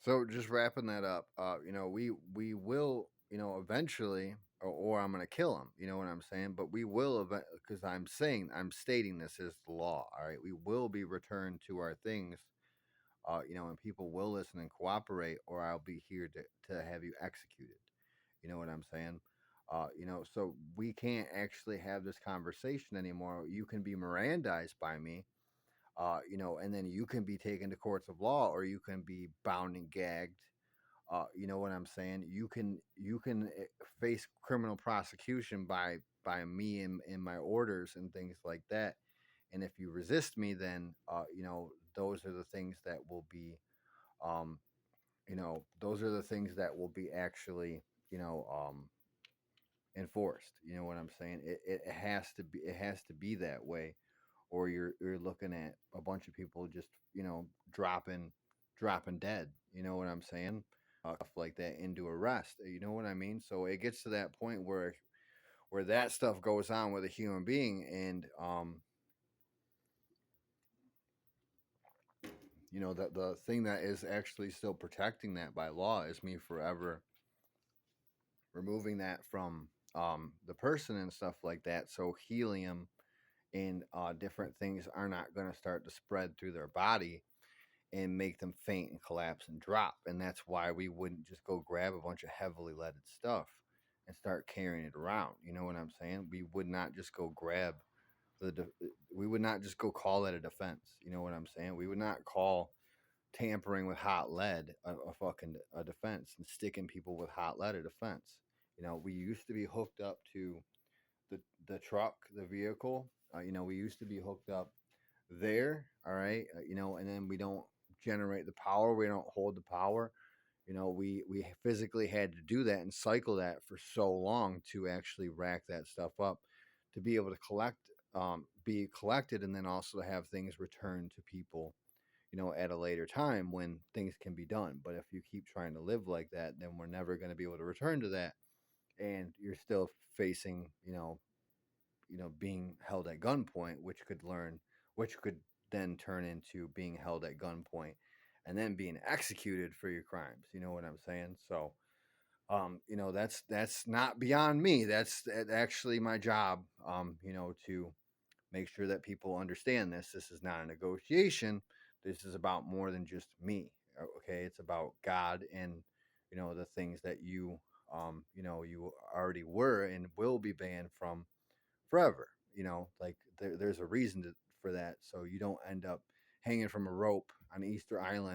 So just wrapping that up, we will, eventually, or I'm gonna kill him. You know what I'm saying? But we will, because I'm stating this as the law. All right, we will be returned to our things. And people will listen and cooperate, or I'll be here to have you executed. You know what I'm saying? So we can't actually have this conversation anymore. You can be Mirandized by me, and then you can be taken to courts of law, or you can be bound and gagged. You know what I'm saying? You can face criminal prosecution by me and my orders and things like that. And if you resist me, then those are the things that will be, um, those are the things that will be actually, you know, um, enforced. You know what I'm saying? It has to be that way, or you're looking at a bunch of people just dropping dead. You know what I'm saying? Stuff like that into arrest. You know what I mean? So it gets to that point where that stuff goes on with a human being, and the thing that is actually still protecting that by law is me forever removing that from the person and stuff like that. So helium and different things are not going to start to spread through their body and make them faint and collapse and drop. And that's why we wouldn't just go grab a bunch of heavily leaded stuff and start carrying it around. You know what I'm saying? We would not just go grab we would not just go call that a defense. You know what I'm saying? We would not call tampering with hot lead a fucking a defense, and sticking people with hot lead a defense. We used to be hooked up to the truck, the vehicle. We used to be hooked up there. All right. And then we don't generate the power. We don't hold the power. We physically had to do that and cycle that for so long to actually rack that stuff up, to be able to be collected, and then also to have things returned to people, at a later time when things can be done. But if you keep trying to live like that, then we're never going to be able to return to that, and you're still facing, being held at gunpoint, which could then turn into being held at gunpoint and then being executed for your crimes. You know what I'm saying? So, that's not beyond me. That's actually my job. To make sure that people understand this. This is not a negotiation. This is about more than just me. Okay, it's about God and the things that you already were and will be banned from forever. Like there's a reason for that, so you don't end up hanging from a rope on Easter Island